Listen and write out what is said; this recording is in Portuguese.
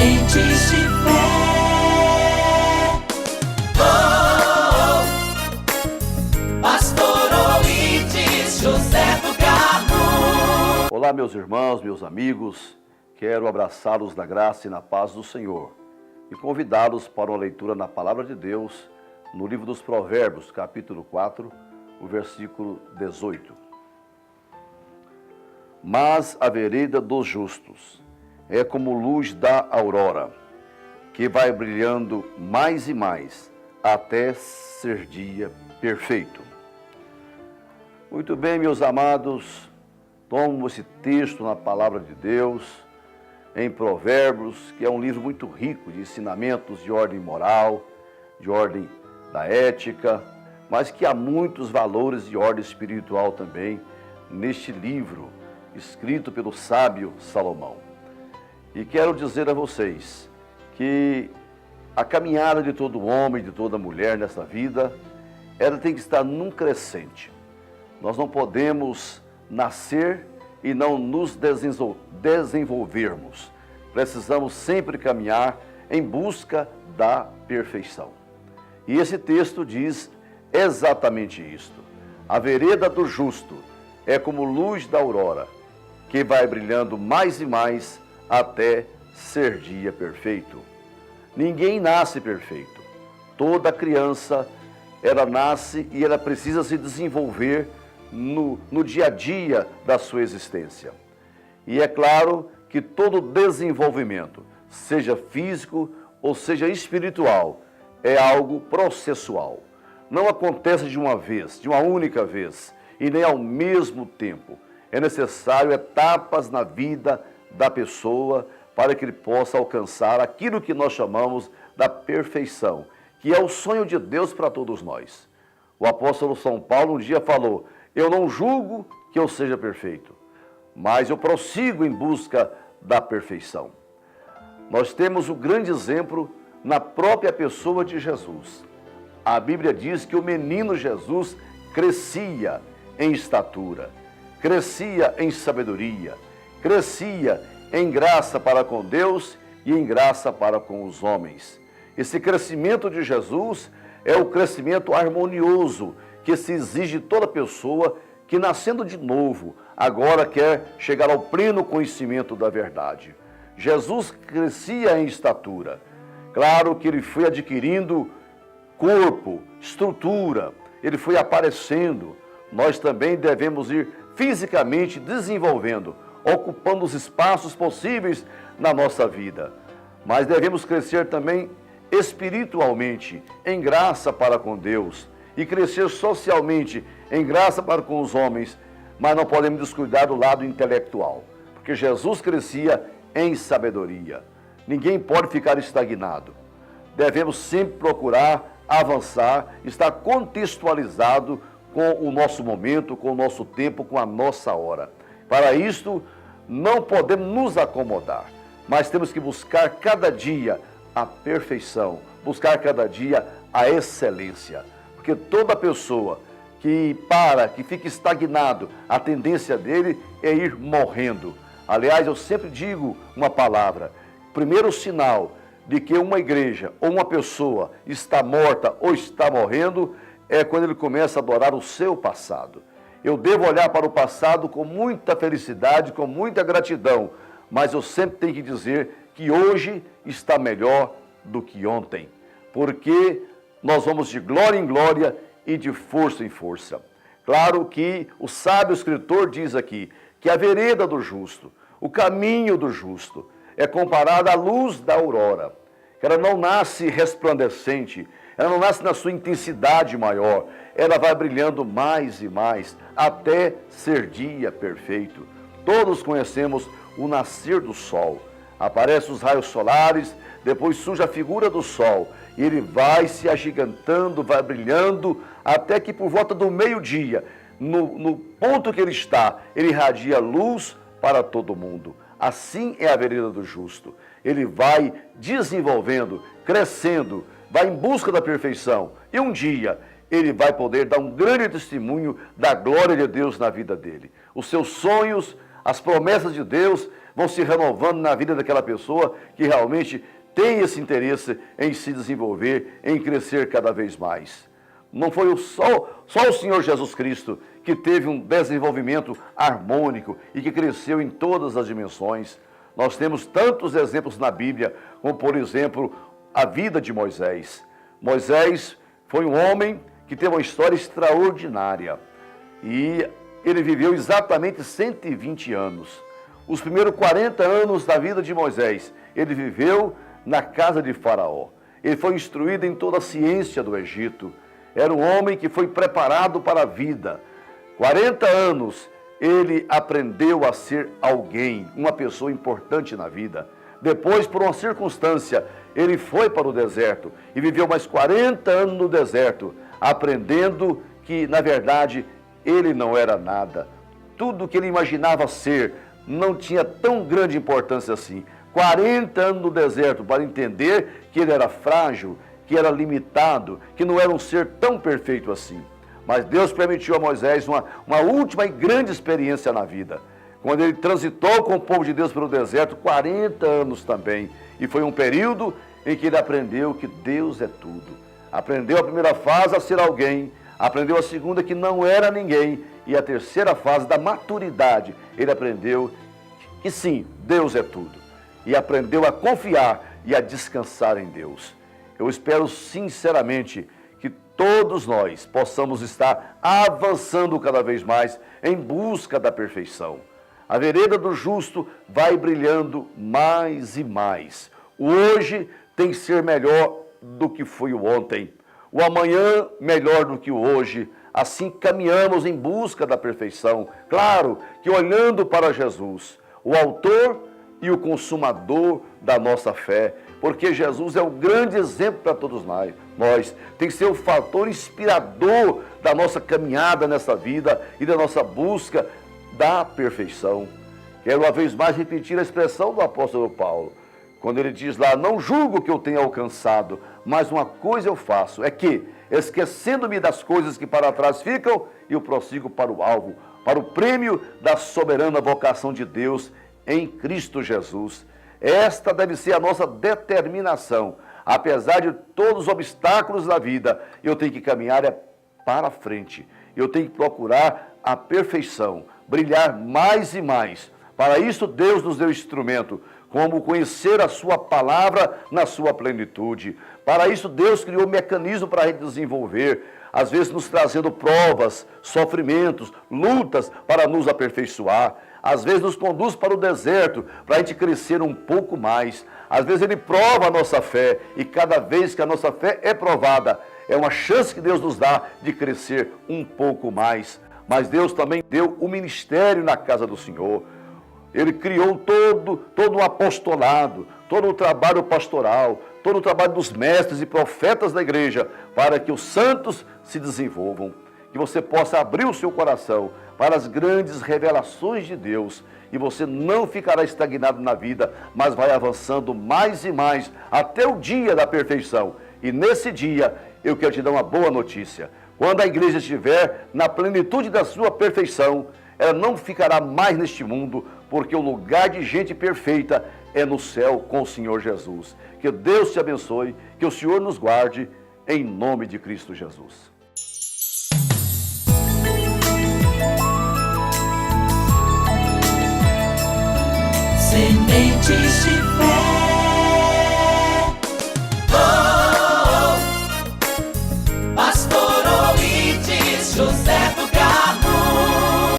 Sementes de Fé. Pastor Oídes José do Carmo. Olá, meus irmãos, meus amigos. Quero abraçá-los na graça e na paz do Senhor e convidá-los para uma leitura na Palavra de Deus, no livro dos Provérbios, capítulo 4, o versículo 18. Mas a vereda dos justos é como luz da aurora, que vai brilhando mais e mais, até ser dia perfeito. Muito bem, meus amados, tomo esse texto na Palavra de Deus, em Provérbios, que é um livro muito rico de ensinamentos de ordem moral, de ordem da ética, mas que há muitos valores de ordem espiritual também neste livro, escrito pelo sábio Salomão. E quero dizer a vocês que a caminhada de todo homem, de toda mulher nessa vida, ela tem que estar num crescente. Nós não podemos nascer e não nos desenvolvermos. Precisamos sempre caminhar em busca da perfeição. E esse texto diz exatamente isto. A vereda do justo é como luz da aurora, que vai brilhando mais e mais até ser dia perfeito. Ninguém nasce perfeito. Toda criança, ela nasce e ela precisa se desenvolver no dia a dia da sua existência. E é claro que todo desenvolvimento, seja físico ou seja espiritual, é algo processual. Não acontece de uma vez, de uma única vez, e nem ao mesmo tempo. É necessário etapas na vida da pessoa para que ele possa alcançar aquilo que nós chamamos da perfeição, que é o sonho de Deus para todos nós. O apóstolo São Paulo um dia falou: eu não julgo que eu seja perfeito, mas eu prossigo em busca da perfeição. Nós temos o grande exemplo na própria pessoa de Jesus. A Bíblia diz que o menino Jesus crescia em estatura, crescia em sabedoria, crescia em graça para com Deus e em graça para com os homens. Esse crescimento de Jesus é o crescimento harmonioso que se exige de toda pessoa que, nascendo de novo, agora quer chegar ao pleno conhecimento da verdade. Jesus crescia em estatura. Claro que ele foi adquirindo corpo, estrutura, ele foi aparecendo. Nós também devemos ir fisicamente desenvolvendo, ocupando os espaços possíveis na nossa vida. Mas devemos crescer também espiritualmente, em graça para com Deus, e crescer socialmente, em graça para com os homens, mas não podemos descuidar do lado intelectual, porque Jesus crescia em sabedoria. Ninguém pode ficar estagnado. Devemos sempre procurar avançar, estar contextualizado com o nosso momento, com o nosso tempo, com a nossa hora. Para isto, não podemos nos acomodar, mas temos que buscar cada dia a perfeição, buscar cada dia a excelência. Porque toda pessoa que fica estagnado, a tendência dele é ir morrendo. Aliás, eu sempre digo uma palavra: primeiro sinal de que uma igreja ou uma pessoa está morta ou está morrendo é quando ele começa a adorar o seu passado. Eu devo olhar para o passado com muita felicidade, com muita gratidão, mas eu sempre tenho que dizer que hoje está melhor do que ontem, porque nós vamos de glória em glória e de força em força. Claro que o sábio escritor diz aqui que a vereda do justo, o caminho do justo, é comparado à luz da aurora. Ela não nasce resplandecente, ela não nasce na sua intensidade maior, ela vai brilhando mais e mais, até ser dia perfeito. Todos conhecemos o nascer do sol. Aparecem os raios solares, depois surge a figura do sol, e ele vai se agigantando, vai brilhando, até que por volta do meio-dia, no ponto que ele está, ele irradia luz para todo mundo. Assim é a vereda do justo. Ele vai desenvolvendo, crescendo, vai em busca da perfeição. E um dia ele vai poder dar um grande testemunho da glória de Deus na vida dele. Os seus sonhos, as promessas de Deus vão se renovando na vida daquela pessoa que realmente tem esse interesse em se desenvolver, em crescer cada vez mais. Não foi só o Senhor Jesus Cristo que teve um desenvolvimento harmônico e que cresceu em todas as dimensões. Nós temos tantos exemplos na Bíblia, como por exemplo, a vida de Moisés. Moisés foi um homem que teve uma história extraordinária e ele viveu exatamente 120 anos. Os primeiros 40 anos da vida de Moisés, ele viveu na casa de Faraó. Ele foi instruído em toda a ciência do Egito. Era um homem que foi preparado para a vida. 40 anos ele aprendeu a ser alguém, uma pessoa importante na vida. Depois, por uma circunstância, ele foi para o deserto e viveu mais 40 anos no deserto, aprendendo que, na verdade, ele não era nada. Tudo que ele imaginava ser não tinha tão grande importância assim. 40 anos no deserto para entender que ele era frágil, que era limitado, que não era um ser tão perfeito assim. Mas Deus permitiu a Moisés uma última e grande experiência na vida. Quando ele transitou com o povo de Deus pelo deserto, 40 anos também. E foi um período em que ele aprendeu que Deus é tudo. Aprendeu a primeira fase a ser alguém, aprendeu a segunda que não era ninguém, e a terceira fase da maturidade, ele aprendeu que sim, Deus é tudo. E aprendeu a confiar e a descansar em Deus. Eu espero sinceramente que todos nós possamos estar avançando cada vez mais em busca da perfeição. A vereda do justo vai brilhando mais e mais. O hoje tem que ser melhor do que foi o ontem. O amanhã melhor do que o hoje. Assim caminhamos em busca da perfeição. Claro que olhando para Jesus, o autor e o consumador da nossa fé, porque Jesus é o grande exemplo para todos nós. Tem que ser o fator inspirador da nossa caminhada nessa vida e da nossa busca da perfeição. Quero uma vez mais repetir a expressão do apóstolo Paulo, quando ele diz lá: não julgo que eu tenha alcançado, mas uma coisa eu faço, é que, esquecendo-me das coisas que para trás ficam, eu prossigo para o alvo, para o prêmio da soberana vocação de Deus em Cristo Jesus. Esta deve ser a nossa determinação. Apesar de todos os obstáculos da vida, eu tenho que caminhar para frente. Eu tenho que procurar a perfeição, brilhar mais e mais. Para isso, Deus nos deu instrumento, como conhecer a sua palavra na sua plenitude. Para isso, Deus criou um mecanismo para a gente desenvolver, às vezes nos trazendo provas, sofrimentos, lutas para nos aperfeiçoar. Às vezes nos conduz para o deserto, para a gente crescer um pouco mais. Às vezes Ele prova a nossa fé, e cada vez que a nossa fé é provada, é uma chance que Deus nos dá de crescer um pouco mais. Mas Deus também deu o ministério na casa do Senhor. Ele criou todo o apostolado, todo o trabalho pastoral, todo o trabalho dos mestres e profetas da igreja, para que os santos se desenvolvam. Que você possa abrir o seu coração para as grandes revelações de Deus, e você não ficará estagnado na vida, mas vai avançando mais e mais até o dia da perfeição. E nesse dia, eu quero te dar uma boa notícia. Quando a igreja estiver na plenitude da sua perfeição, ela não ficará mais neste mundo, porque o lugar de gente perfeita é no céu com o Senhor Jesus. Que Deus te abençoe, que o Senhor nos guarde, em nome de Cristo Jesus. Sementes de fé.